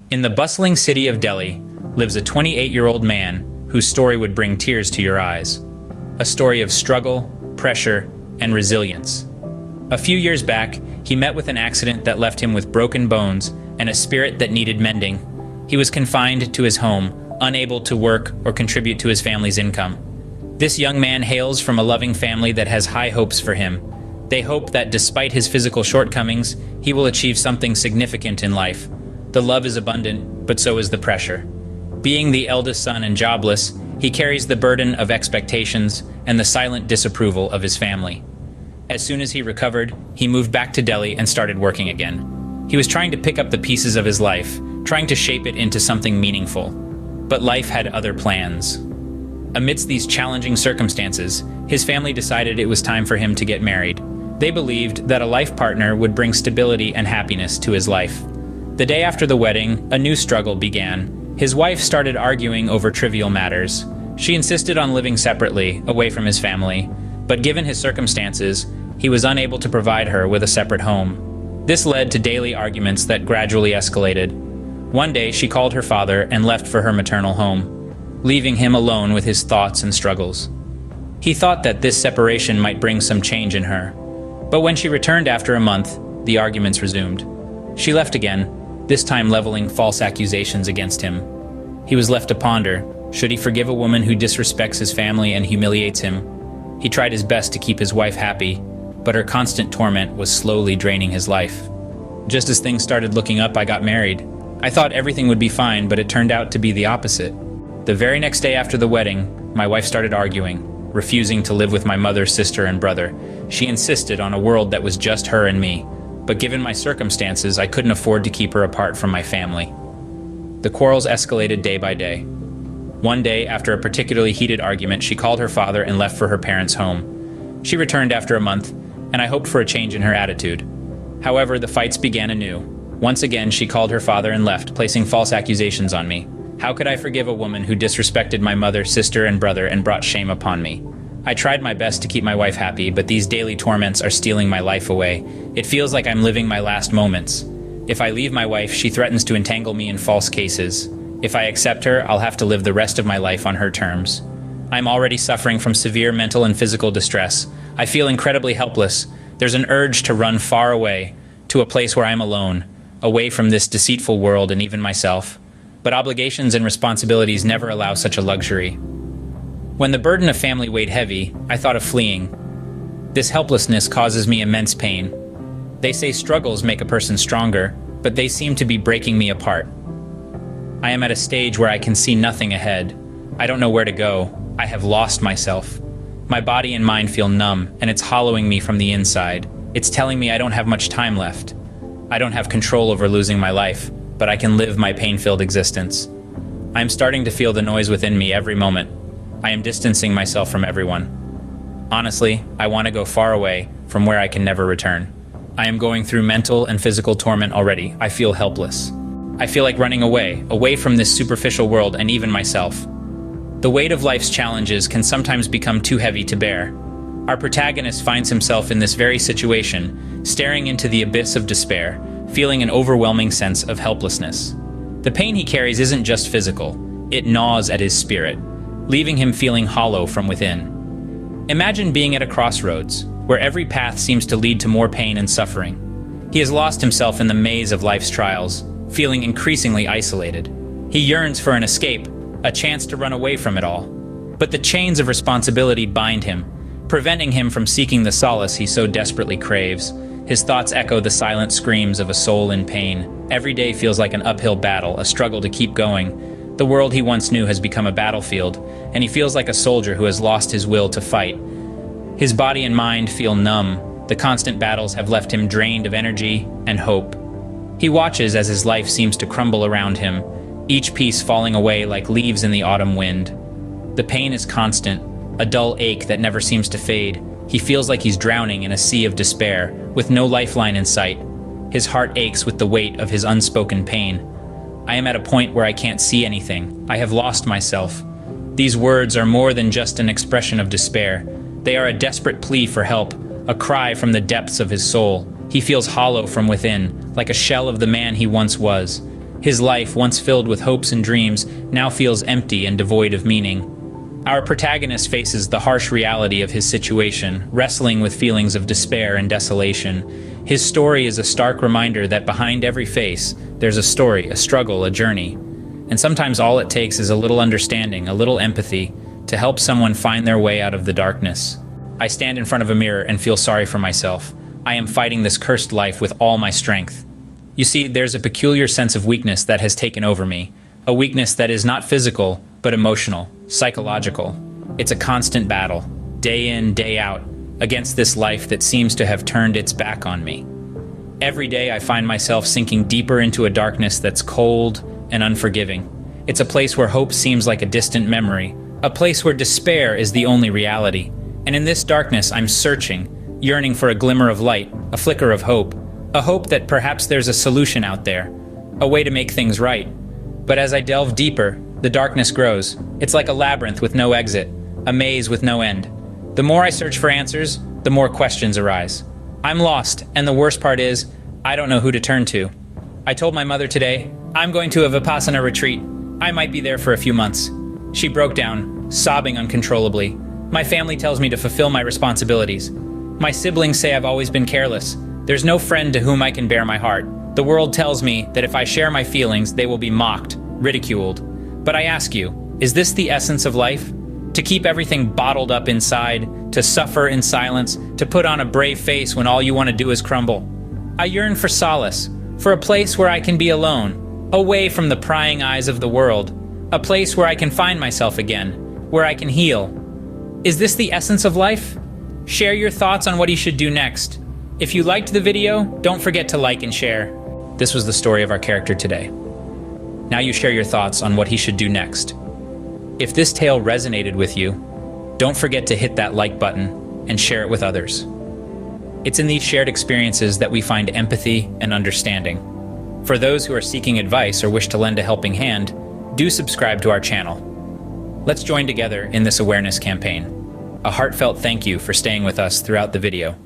In the bustling city of Delhi lives a 28-year-old man whose story would bring tears to your eyes. A story of struggle, pressure, and resilience. A few years back, he met with an accident that left him with broken bones and a spirit that needed mending. He was confined to his home, unable to work or contribute to his family's income. This young man hails from a loving family that has high hopes for him. They hope that despite his physical shortcomings, he will achieve something significant in life. The love is abundant, but so is the pressure. Being the eldest son and jobless, he carries the burden of expectations and the silent disapproval of his family. As soon as he recovered, he moved back to Delhi and started working again. He was trying to pick up the pieces of his life, trying to shape it into something meaningful. But life had other plans. Amidst these challenging circumstances, his family decided it was time for him to get married. They believed that a life partner would bring stability and happiness to his life. The day after the wedding, a new struggle began. His wife started arguing over trivial matters. She insisted on living separately, away from his family, but given his circumstances, he was unable to provide her with a separate home. This led to daily arguments that gradually escalated. One day, she called her father and left for her maternal home, leaving him alone with his thoughts and struggles. He thought that this separation might bring some change in her. But when she returned after a month, the arguments resumed. She left again, this time leveling false accusations against him. He was left to ponder, should he forgive a woman who disrespects his family and humiliates him? He tried his best to keep his wife happy, but her constant torment was slowly draining his life. Just as things started looking up, I got married. I thought everything would be fine, but it turned out to be the opposite. The very next day after the wedding, my wife started arguing, refusing to live with my mother, sister, and brother. She insisted on a world that was just her and me. But given my circumstances, I couldn't afford to keep her apart from my family. The quarrels escalated day by day. One day, after a particularly heated argument, she called her father and left for her parents' home. She returned after a month, and I hoped for a change in her attitude. However, the fights began anew. Once again, she called her father and left, placing false accusations on me. How could I forgive a woman who disrespected my mother, sister, and brother and brought shame upon me? I tried my best to keep my wife happy, but these daily torments are stealing my life away. It feels like I'm living my last moments. If I leave my wife, she threatens to entangle me in false cases. If I accept her, I'll have to live the rest of my life on her terms. I'm already suffering from severe mental and physical distress. I feel incredibly helpless. There's an urge to run far away, to a place where I'm alone, away from this deceitful world and even myself. But obligations and responsibilities never allow such a luxury. When the burden of family weighed heavy, I thought of fleeing. This helplessness causes me immense pain. They say struggles make a person stronger, but they seem to be breaking me apart. I am at a stage where I can see nothing ahead. I don't know where to go. I have lost myself. My body and mind feel numb, and it's hollowing me from the inside. It's telling me I don't have much time left. I don't have control over losing my life, but I can live my pain-filled existence. I am starting to feel the noise within me every moment. I am distancing myself from everyone. Honestly, I want to go far away from where I can never return. I am going through mental and physical torment already. I feel helpless. I feel like running away from this superficial world and even myself. The weight of life's challenges can sometimes become too heavy to bear. Our protagonist finds himself in this very situation, staring into the abyss of despair, feeling an overwhelming sense of helplessness. The pain he carries isn't just physical. It gnaws at his spirit, leaving him feeling hollow from within. Imagine being at a crossroads, where every path seems to lead to more pain and suffering. He has lost himself in the maze of life's trials, feeling increasingly isolated. He yearns for an escape, a chance to run away from it all. But the chains of responsibility bind him, preventing him from seeking the solace he so desperately craves. His thoughts echo the silent screams of a soul in pain. Every day feels like an uphill battle, a struggle to keep going. The world he once knew has become a battlefield, and he feels like a soldier who has lost his will to fight. His body and mind feel numb. The constant battles have left him drained of energy and hope. He watches as his life seems to crumble around him, each piece falling away like leaves in the autumn wind. The pain is constant, a dull ache that never seems to fade. He feels like he's drowning in a sea of despair, with no lifeline in sight. His heart aches with the weight of his unspoken pain. I am at a point where I can't see anything. I have lost myself. These words are more than just an expression of despair. They are a desperate plea for help, a cry from the depths of his soul. He feels hollow from within, like a shell of the man he once was. His life, once filled with hopes and dreams, now feels empty and devoid of meaning. Our protagonist faces the harsh reality of his situation, wrestling with feelings of despair and desolation. His story is a stark reminder that behind every face, there's a story, a struggle, a journey. And sometimes all it takes is a little understanding, a little empathy, to help someone find their way out of the darkness. I stand in front of a mirror and feel sorry for myself. I am fighting this cursed life with all my strength. You see, there's a peculiar sense of weakness that has taken over me. A weakness that is not physical, but emotional, psychological. It's a constant battle, day in, day out, against this life that seems to have turned its back on me. Every day I find myself sinking deeper into a darkness that's cold and unforgiving. It's a place where hope seems like a distant memory, a place where despair is the only reality. And in this darkness I'm searching, yearning for a glimmer of light, a flicker of hope, a hope that perhaps there's a solution out there, a way to make things right. But as I delve deeper, the darkness grows. It's like a labyrinth with no exit, a maze with no end. The more I search for answers, the more questions arise. I'm lost, and the worst part is, I don't know who to turn to. I told my mother today, I'm going to a Vipassana retreat. I might be there for a few months. She broke down, sobbing uncontrollably. My family tells me to fulfill my responsibilities. My siblings say I've always been careless. There's no friend to whom I can bare my heart. The world tells me that if I share my feelings, they will be mocked, ridiculed. But I ask you, is this the essence of life? To keep everything bottled up inside, to suffer in silence, to put on a brave face when all you want to do is crumble. I yearn for solace, for a place where I can be alone, away from the prying eyes of the world, a place where I can find myself again, where I can heal. Is this the essence of life? Share your thoughts on what he should do next. If you liked the video, don't forget to like and share. This was the story of our character today. Now you share your thoughts on what he should do next. If this tale resonated with you, don't forget to hit that like button and share it with others. It's in these shared experiences that we find empathy and understanding. For those who are seeking advice or wish to lend a helping hand, do subscribe to our channel. Let's join together in this awareness campaign. A heartfelt thank you for staying with us throughout the video.